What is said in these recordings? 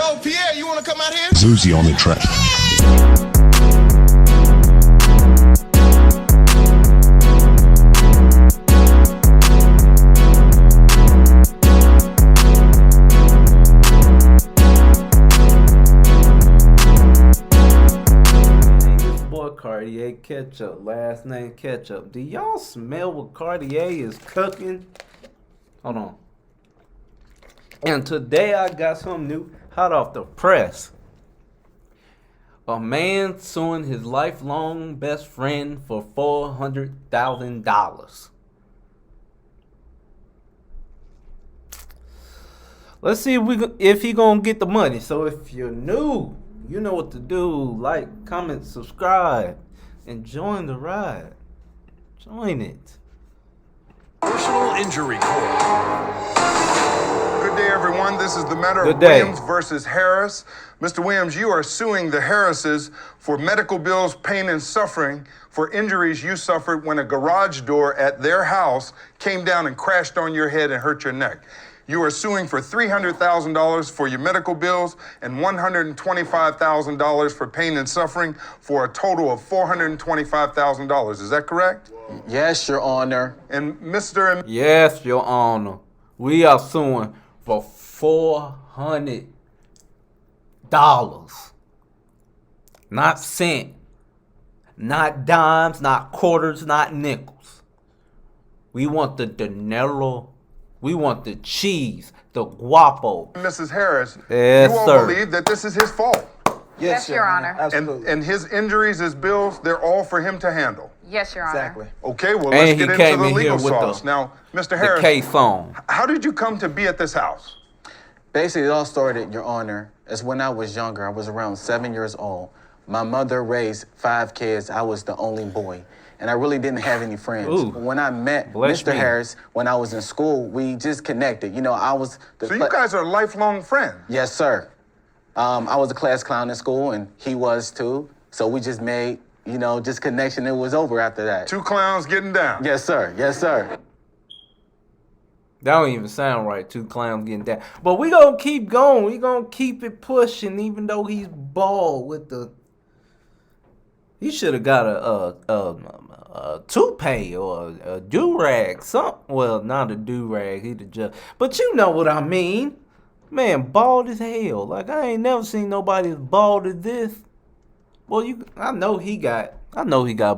Yo, Pierre, you want to come out here? Zuzi on the track. Cartier Ketchup, last name Ketchup. Do y'all smell what Cartier is cooking? Hold on. And today I got something new, hot off the press. A man suing his lifelong best friend for $400,000. Let's see if he gonna get the money. So if you're new, you know what to do. Like, comment, subscribe, and join the ride. Join it. Personal injury court. Good day, everyone. This is the matter Good of day. Williams versus Harris. Mr. Williams, you are suing the Harrises for medical bills, pain, and suffering for injuries you suffered when a garage door at their house came down and crashed on your head and hurt your neck. You are suing for $300,000 for your medical bills and $125,000 for pain and suffering for a total of $425,000. Is that correct? Yes, Your Honor. And Mr. and Yes, Your Honor. We are suing for $400. Not cent. Not dimes, not quarters, not nickels. We want the dinero. We want the cheese, the guapo. Mrs. Harris, Yes, you all sir. believe that this is his fault. Yes, Your Honor. Absolutely. And his injuries, his bills, they're all for him to handle. Yes, Your Honor. Exactly. Okay, well, And let's he get came into the in here legal with sauce. Now, Mr. The Harris, case on. how did you come to be at this house? Basically, it all started, Your Honor, as when I was younger. I was around 7 years old. My mother raised 5 kids. I was the only boy. And I really didn't have any friends. Ooh. But when I met Bless Mr. me. Harris, when I was in school, we just connected. You know, I was the So you guys are lifelong friends. Yes, sir. I was a class clown in school, and he was too. So we just made, just connection. It was over after that. Two clowns getting down. Yes, sir. Yes, sir. That don't even sound right, two clowns getting down. But we gonna keep going. We gonna keep it pushing, even though he's bald with the... He should have got a toupee or a do-rag. Well, not a do-rag. He the judge. But you know what I mean. Man, bald as hell. Like, I ain't never seen nobody as bald as this. Well, I know he got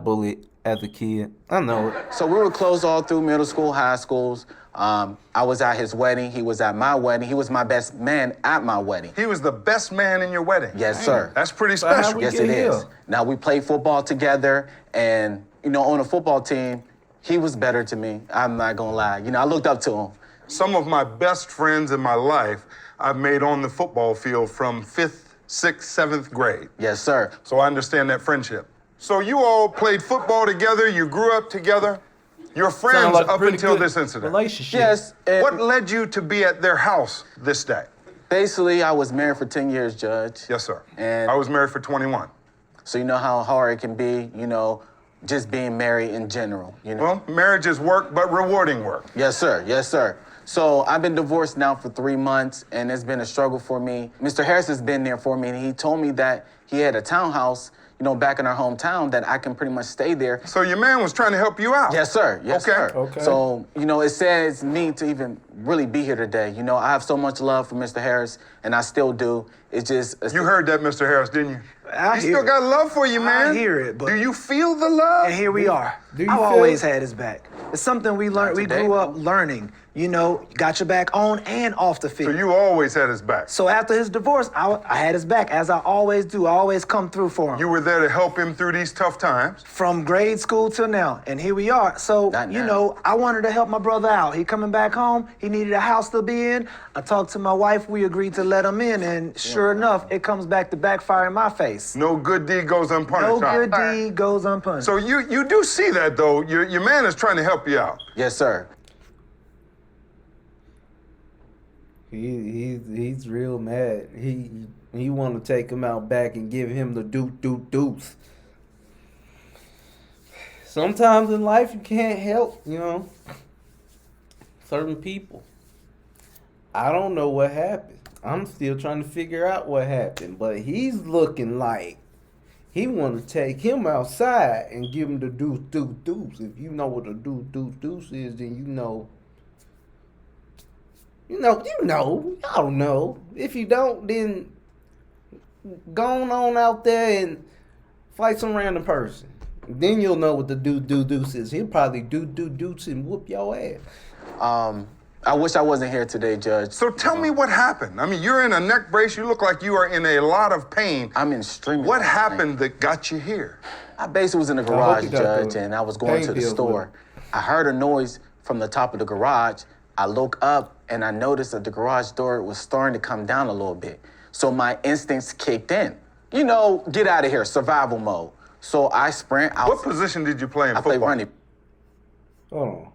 bullied as a kid. I know it. So we were close all through middle school, high schools. I was at his wedding. He was at my wedding. He was my best man at my wedding. He was the best man in your wedding. Yes, sir. That's pretty But how special. we Yes, get it is. here? Now, we played football together, and, on a football team, he was better to me. I'm not going to lie. I looked up to him. Some of my best friends in my life I've made on the football field from 5th, 6th, 7th grade. Yes, sir. So I understand that friendship. So you all played football together, you grew up together. You're Sound friends like a up pretty until good this incident. relationship. Yes. And What led you to be at their house this day? basically, I was married for 10 years, Judge. Yes, sir. And I was married for 21. so you know how hard it can be, just being married in general, Well, marriage is work, but rewarding work. Yes, sir. Yes, sir. So I've been divorced now for 3 months, and it's been a struggle for me. Mr. Harris has been there for me, and he told me that he had a townhouse, back in our hometown that I can pretty much stay there. So your man was trying to help you out. Yes, sir. Yes, Okay. sir. Okay. So, it saddens me to even really be here today. I have so much love for Mr. Harris, and I still do. It's just... You heard that, Mr. Harris, didn't you? I He hear still it. got love for you, man. I hear it, but Do you feel the love? and here we are. Do you I've feel always it? had his back. It's something we learned. We today, grew up though. learning. Got your back on and off the So field. you always had his back. So after his divorce, I had his back, as I always do. I always come through for him. You were there to help him through these tough times. From grade school till now, and here we are. So, Not now. I wanted to help my brother out. He coming back home. He needed a house to be in. I talked to my wife. We agreed to let him in, and sure enough, it comes back to backfire in my face. No good deed goes unpunished. No huh? good deed goes unpunished. So you do see that, though. Your man is trying to help you out. Yes, sir. He's real mad. He want to take him out back and give him the deuce. Sometimes in life you can't help, certain people. I don't know what happened. I'm still trying to figure out what happened, but he's looking like he want to take him outside and give him the deuce. If you know what a deuce is, then you know. Y'all know. If you don't, then go on out there and fight some random person. Then you'll know what the deuce is. He'll probably deuce and whoop your ass. I wish I wasn't here today, Judge. So tell me what happened. I mean, you're in a neck brace. You look like you are in a lot of pain. I'm in extreme. What happened that got you here? I basically was in the hope garage, you got Judge, the and I was going pain to the pills store. with I heard a noise from the top of the garage. I look up and I noticed that the garage door was starting to come down a little bit. So my instincts kicked in. You know, get out of here, survival mode. So I sprint out. What position did you play in I football? play running. Hold on.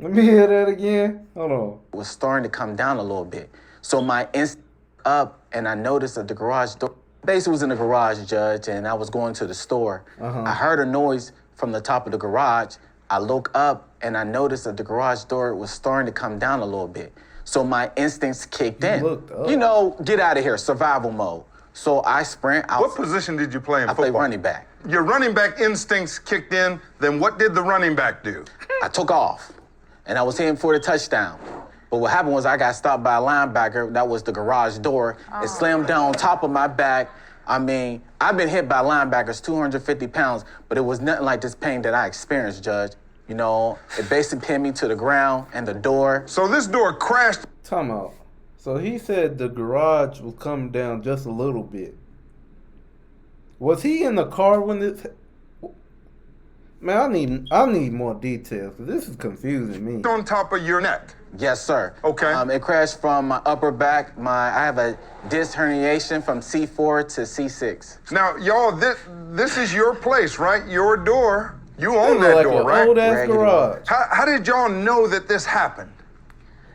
Let me hear that again. Hold on. Was starting to come down a little bit. So my instinct up and I noticed that the garage door basically was in the garage, Judge, and I was going to the store. I heard a noise from the top of the garage. I look up and I noticed that the garage door was starting to come down a little bit. So my instincts kicked in. looked up. You know, get out of here, survival mode. So I sprint out. What position did you play in I football? play running back. Your running back instincts kicked in. Then what did the running back do? I took off and I was heading for the touchdown. But what happened was I got stopped by a linebacker. That was the garage door. It slammed down on top of my back. I mean, I've been hit by linebackers, 250 pounds, but it was nothing like this pain that I experienced, Judge. You know, it basically pinned me to the ground and the door. So this door crashed. Time out. So he said the garage was coming down just a little bit. Was he in the car when this? Man, I need more details because this is confusing me. On top of your neck. Yes, sir. Okay. It crashed from my upper back. I have a disc herniation from C4 to C6. Now, y'all, this is your place, right? Your door. You own Look that like door, an right? old ass Raggedy garage. How did y'all know that this happened?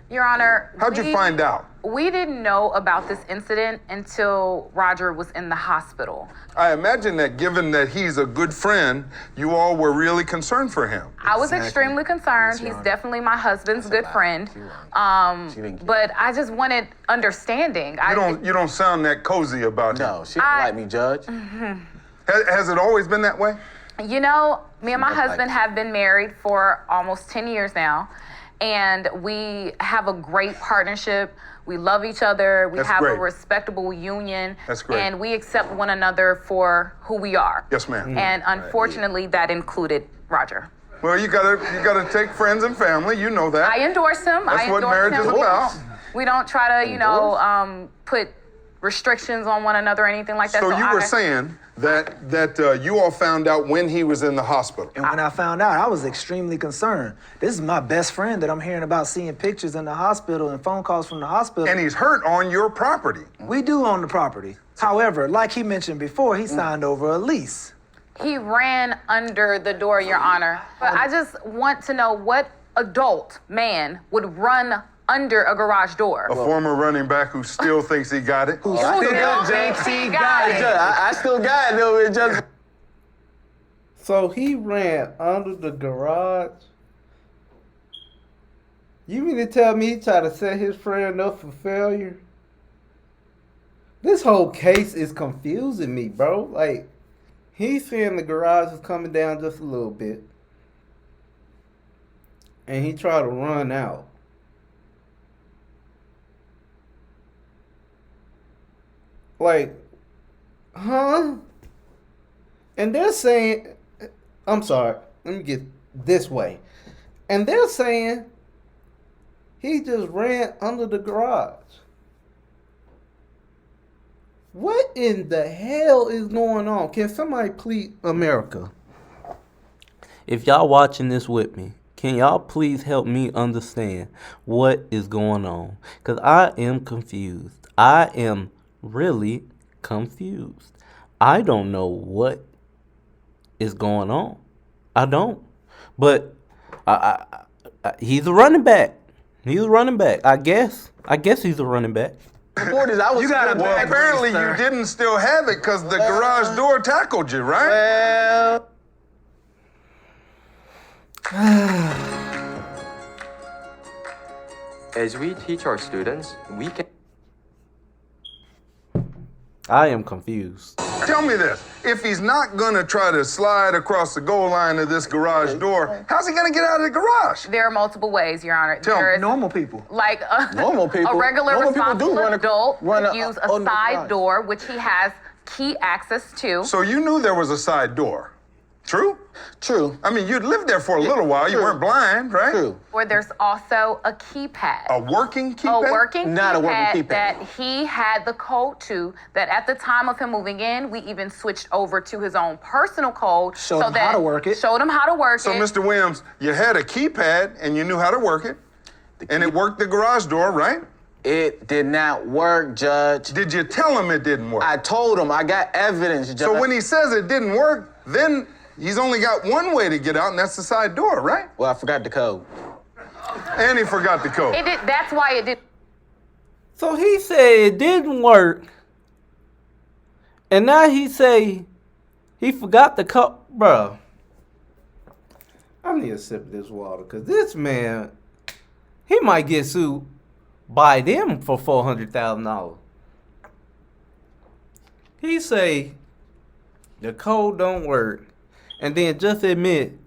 Your Honor. How'd you find out? We didn't know about this incident until Roger was in the hospital. I imagine that given that he's a good friend, you all were really concerned for him. I was extremely concerned. He's definitely my husband's good friend. But I just wanted understanding. You don't sound that cozy about him. No, she didn't like me, Judge. Has it always been that way? You know, me and my She doesn't husband like have been married for almost 10 years now. And we have a great partnership. We love each other. We That's have great. a respectable union. That's great. And we accept one another for who we are. Yes, ma'am. And unfortunately, that included Roger. Well, you gotta take friends and family. You know that. I endorse him. That's I what endorse marriage him. is about. We don't try to, put restrictions on one another or anything like that. So you were saying that you all found out when he was in the hospital. And when I found out, I was extremely concerned. This is my best friend that I'm hearing about seeing pictures in the hospital and phone calls from the hospital. And he's hurt on your property. We do own the property. However, like he mentioned before, he signed over a lease. He ran under the door, Your Honor. But I just want to know what adult man would run under a garage door. A former running back who still thinks he got it. Who still thinks he got it. I still got it, though. It just. So he ran under the garage? You mean to tell me he tried to set his friend up for failure? This whole case is confusing me, bro. Like, he's saying the garage is coming down just a little bit. And he tried to run out. Like, huh? And they're saying, I'm sorry, let me get this way. And they're saying he just ran under the garage. What in the hell is going on? Can somebody please, America? If y'all watching this with me, can y'all please help me understand what is going on? Because I am confused. I am really confused. I don't know what is going on. I don't. But he's a running back. He's a running back. I guess he's a running back. 40s, I was. You got a Well, bad apparently brace, sir. you didn't still have it because the garage door tackled you, right? Well. As we teach our students, we can I am confused. Tell me this. If he's not going to try to slide across the goal line of this garage door, how's he going to get out of the garage? There are multiple ways, Your Honor. Tell me. There is Normal people. like Normal people. a regular Normal people do responsible adult run would use a on the side garage. door, which he has key access to. So you knew there was a side door. True? True. I mean, you'd lived there for a little while. You True. weren't blind, right? True. Where there's also a keypad. A working keypad? A working Not a working keypad. that he had the code to, that at the time of him moving in, we even switched over to his own personal code. Showed him how to work it. Showed him how to work So, it. Mr. Williams, you had a keypad and you knew how to work it. And it worked the garage door, right? It did not work, Judge. Did you tell him it didn't work? I told him. I got evidence, Judge. So when he says it didn't work, then he's only got one way to get out, and that's the side door, right? Well, I forgot the code. And he forgot the code. It did, that's why it did. So he said it didn't work. And now he say he forgot the cup. Bruh. I need a sip of this water, because this man, he might get sued by them for $400,000. He say the code don't work, and then just admit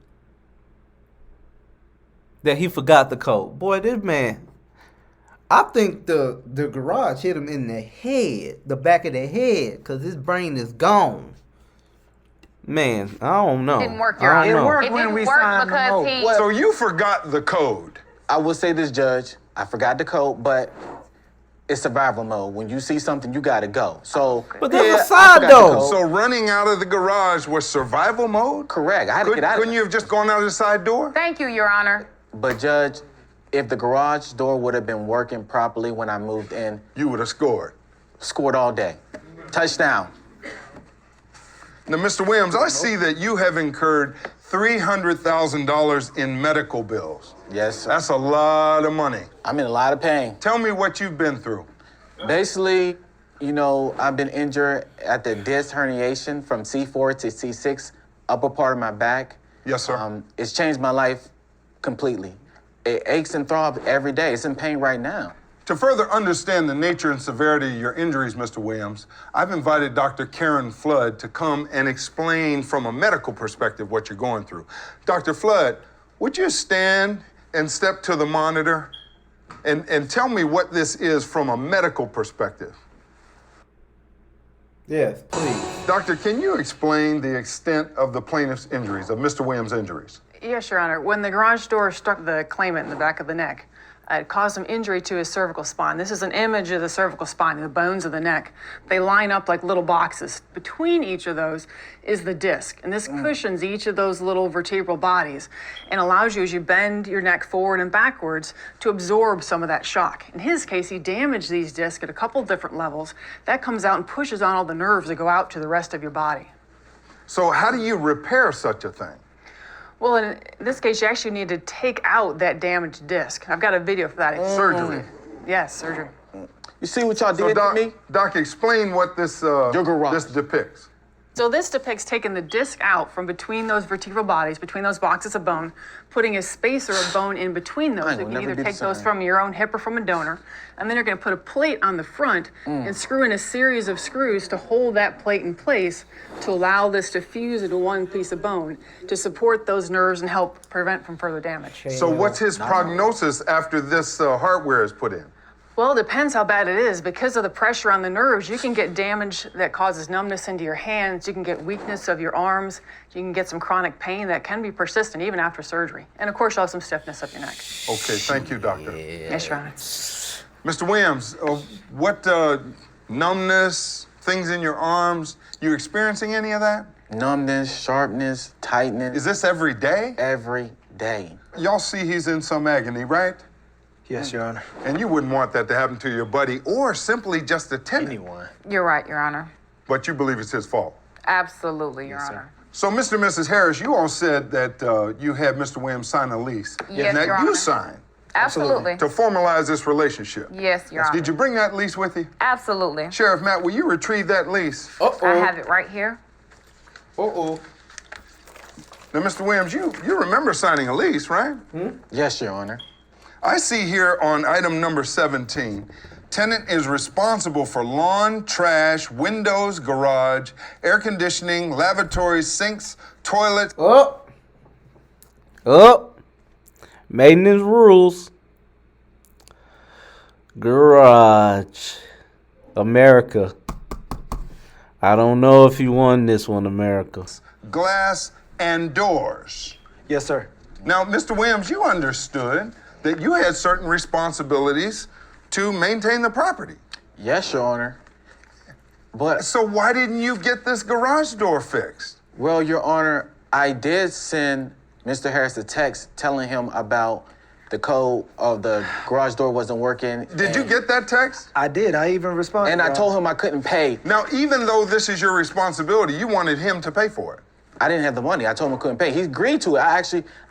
that he forgot the code. Boy, this man, I think the garage hit him in the head, the back of the head, because his brain is gone. Man, I don't know. It didn't work, Your I Honor. don't know. It worked It when didn't we work signed the because note. he. So you forgot the code. I will say this, Judge. I forgot the code, but it's survival mode. When you see something, you gotta go. So, But there's a I side forgot the door. code. So running out of the garage was survival mode? Correct. I had to get out of Couldn't you have just gone out of the side door? Thank you, Your Honor. But, Judge, if the garage door would have been working properly when I moved in, You would have scored. scored all day. Touchdown. Now, Mr. Williams, I see that you have incurred $300,000 in medical bills. Yes, sir. That's a lot of money. I'm in a lot of pain. Tell me what you've been through. Basically, you know, I've been injured at the disc herniation from C4 to C6, upper part of my back. Yes, sir. It's changed my life completely. It aches and throbs every day. It's in pain right now. To further understand the nature and severity of your injuries, Mr. Williams, I've invited Dr. Karen Flood to come and explain from a medical perspective what you're going through. Dr. Flood, would you stand and step to the monitor and tell me what this is from a medical perspective? Yes, please. Doctor, can you explain the extent of the plaintiff's injuries, of Mr. Williams' injuries? Yes, Your Honor. When the garage door struck the claimant in the back of the neck, it caused him injury to his cervical spine. This is an image of the cervical spine, the bones of the neck. They line up like little boxes. Between each of those is the disc, and this cushions each of those little vertebral bodies and allows you, as you bend your neck forward and backwards, to absorb some of that shock. In his case, he damaged these discs at a couple different levels. That comes out and pushes on all the nerves that go out to the rest of your body. So how do you repair such a thing? Well, in this case, you actually need to take out that damaged disc. I've got a video for that. Surgery. Yes, surgery. You see what y'all So did Doc, to me? Doc, explain what this garage. this depicts. So this depicts taking the disc out from between those vertebral bodies, between those boxes of bone, putting a spacer of bone in between those. I You will can never either be the take those same. from your own hip or from a donor, and then you're going to put a plate on the front and screw in a series of screws to hold that plate in place to allow this to fuse into one piece of bone to support those nerves and help prevent from further damage. So what's his prognosis after this hardware is put in? Well, it depends how bad it is. Because of the pressure on the nerves, you can get damage that causes numbness into your hands. You can get weakness of your arms. You can get some chronic pain that can be persistent even after surgery. And of course, you'll have some stiffness up your neck. Okay, thank you, doctor. Yes, Your Honor. Mr. Williams, what numbness, things in your arms, you experiencing any of that? Numbness, sharpness, tightness. Is this every day? Every day. Y'all see he's in some agony, right? Yes, Your Honor. And you wouldn't want that to happen to your buddy or simply just a tenant. Anyone. You're right, Your Honor. But you believe it's his fault. Absolutely, Your Honor. So, Mr. and Mrs. Harris, you all said that you had Mr. Williams sign a lease. Yes, and that Your you Honor. signed Absolutely. to formalize this relationship. Yes, Your Honor. Did you bring that lease with you? Absolutely. Sheriff Matt, will you retrieve that lease? I have it right here. Uh-oh. Now, Mr. Williams, you remember signing a lease, right? Yes, Your Honor. I see here on item number 17 Tenant is responsible for lawn, trash, windows, garage, air conditioning, lavatories, sinks, toilets. Up. Maintenance rules. Garage. America. I don't know if you won this one, America. Glass, and doors. Yes, sir. Now, Mr. Williams, you understood that you had certain responsibilities to maintain the property. Yes, Your Honor. But, So why didn't you get this garage door fixed? well, Your Honor, I did send Mr. Harris a text telling him about the code of the garage door wasn't working. Did you get that text? I did. I even responded. And I told him I couldn't pay. Now, even though this is your responsibility, you wanted him to pay for it. I didn't have the money. I told him I couldn't pay. He agreed to it.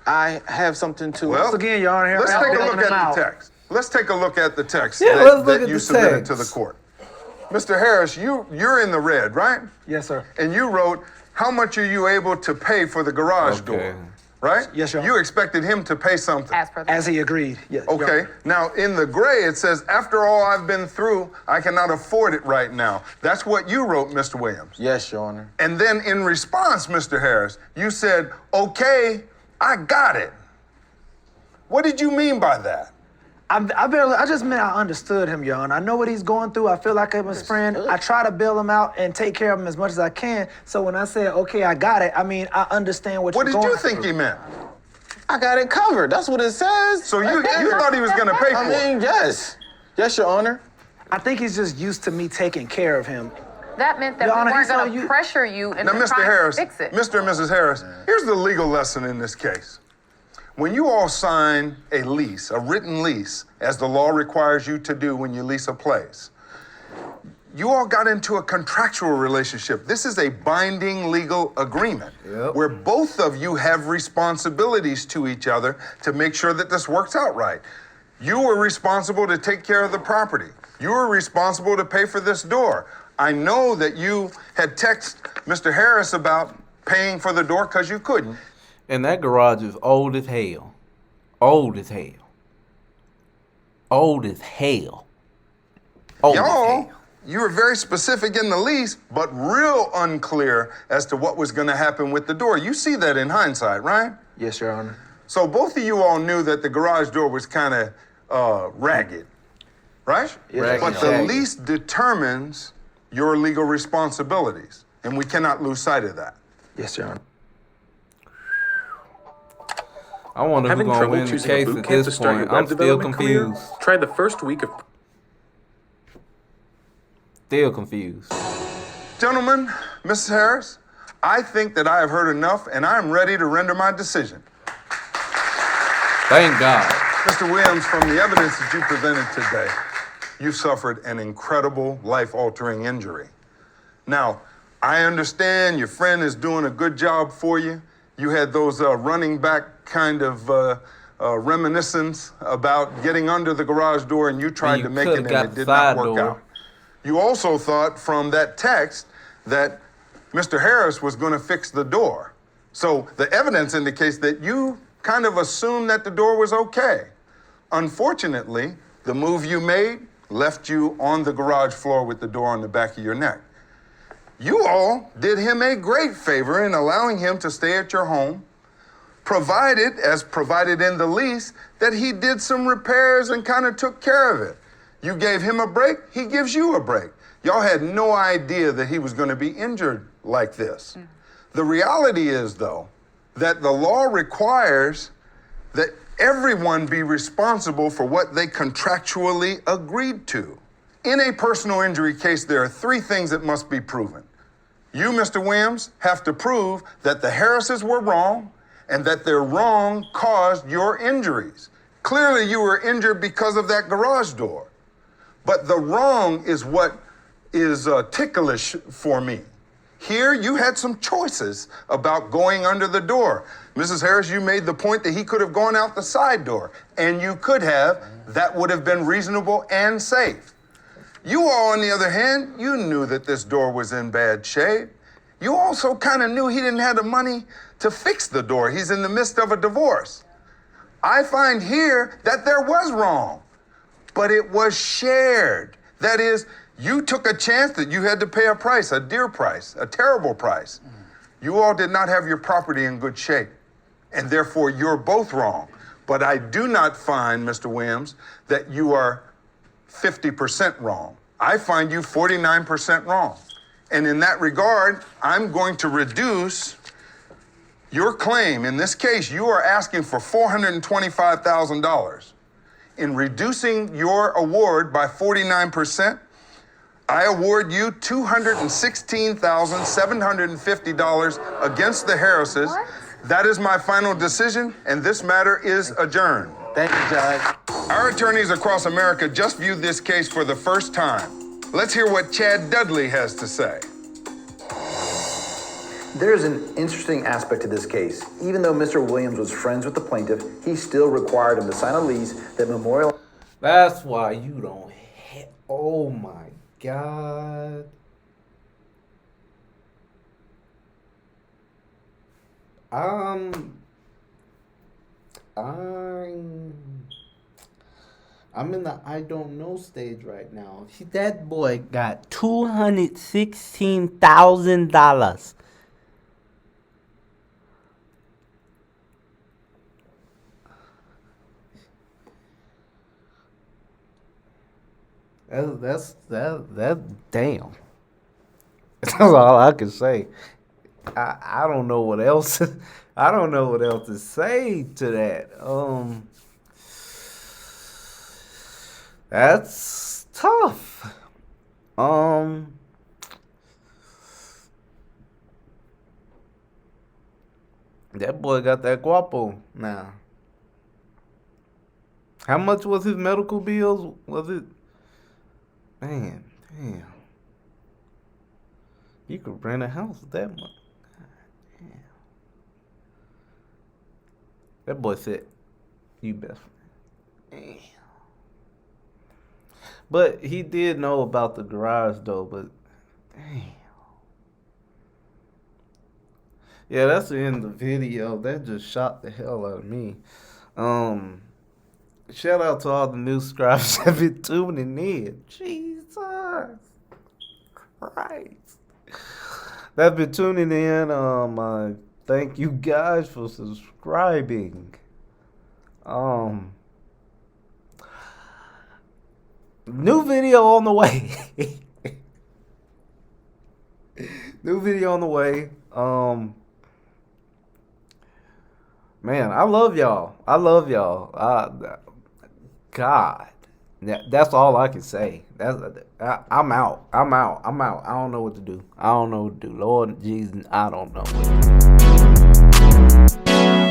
I have something to. Well, Once again, Your Honor, Let's I'm take a bailing look him at out. the text. Let's take a look at the text Yeah, that, let's look that at you the submitted to text. the court. Mr. Harris, you're in the red, right? Yes, sir. And you wrote, how much are you able to pay for the garage door? Right? Yes, Your Honor. You expected him to pay something. As per the As he agreed. Yes. Your Okay. Honor. Now, in the gray, it says, after all I've been through, I cannot afford it right now. That's what you wrote, Mr. Williams. Yes, Your Honor. And then in response, Mr. Harris, you said, okay, I got it. What did you mean by that? I just meant I understood him, Your Honor. I know what he's going through. I feel like I'm his friend. I try to bail him out and take care of him as much as I can. So when I said, okay, I got it, I mean, I understand what What you're did going you think through. he meant? I got it covered. That's what it says. So you thought he was going to pay for I it? mean, yes. Yes, Your Honor. I think he's just used to me taking care of him. That meant that Your we Honor, weren't he saw going to you- pressure you into Now, Mr. trying Harris, to fix it. Mr. and Mrs. Harris, here's the legal lesson in this case. When you all sign a lease, a written lease, as the law requires you to do when you lease a place, you all got into a contractual relationship. This is a binding legal agreement where both of you have responsibilities to each other to make sure that this works out right. You were responsible to take care of the property. You were responsible to pay for this door. I know that you had texted Mr. Harris about paying for the door because you couldn't. And that garage is old as hell. Old as hell. Old as hell. Old as Y'all, hell. you were very specific in the lease, but real unclear as to what was going to happen with the door. You see that in hindsight, right? Yes, Your Honor. So both of you all knew that the garage door was kind of ragged, right? Ragged, But the ragged. lease determines your legal responsibilities, and we cannot lose sight of that. Yes, Your Honor. I wonder who's Having going to trouble win the choosing a case boot at camp to this start your point. web I'm still development career? confused. Try the first week of Still confused. Gentlemen, Mrs. Harris, I think that I have heard enough, and I am ready to render my decision. Thank God. Mr. Williams, from the evidence that you presented today, you suffered an incredible life-altering injury. Now, I understand your friend is doing a good job for you. You had those running back kind of reminiscence about getting under the garage door, and you tried you to make it, coulda and got it the did not side work door. out. You also thought from that text that Mr. Harris was going to fix the door. So the evidence indicates that you kind of assumed that the door was okay. Unfortunately, the move you made left you on the garage floor with the door on the back of your neck. You all did him a great favor in allowing him to stay at your home, provided, as provided in the lease, that he did some repairs and kind of took care of it. You gave him a break, he gives you a break. Y'all had no idea that he was going to be injured like this. The reality is, though, that the law requires that everyone be responsible for what they contractually agreed to. In a personal injury case, there are three things that must be proven. You, Mr. Williams, have to prove that the Harrises were wrong and that their wrong caused your injuries. Clearly, you were injured because of that garage door. But the wrong is what is ticklish for me. Here, you had some choices about going under the door. Mrs. Harris, you made the point that he could have gone out the side door, and you could have. That would have been reasonable and safe. You all, on the other hand, you knew that this door was in bad shape. You also kind of knew he didn't have the money to fix the door. He's in the midst of a divorce. I find here that there was wrong, but it was shared. That is, you took a chance that you had to pay a price, a dear price, a terrible price. You all did not have your property in good shape, and therefore you're both wrong. But I do not find, Mr. Williams, that you are 50% wrong. I find you 49% wrong. And in that regard, I'm going to reduce your claim. In this case, you are asking for $425,000. In reducing your award by 49%, I award you $216,750 against the Harrises. What? That is my final decision, and this matter is adjourned. Thank you, Judge. Our attorneys across America just viewed this case for the first time. Let's hear what Chad Dudley has to say. There's an interesting aspect to this case. Even though Mr. Williams was friends with the plaintiff, he still required him to sign a lease that memorialized. That's why you don't hit. Oh my God. I'm in the I don't know stage right now. That boy got $216,000. That's damn. That's all I can say. I don't know what else. I don't know what else to say to that. That's tough. That boy got that guapo now. How much was his medical bills? Was it? Man, damn. You could rent a house with that much. God damn. That boy said, "You best friend." Damn. But he did know about the garage though. But damn. Yeah, that's the end of the video. That just shot the hell out of me. Shout out to all the new subscribers that been tuning in. Jesus Christ. That been tuning in. Thank you guys for subscribing. New video on the way. New video on the way. Man, I love y'all. I love y'all. God, that's all I can say. I'm out. I'm out. I don't know what to do. Lord Jesus, I don't know what to do.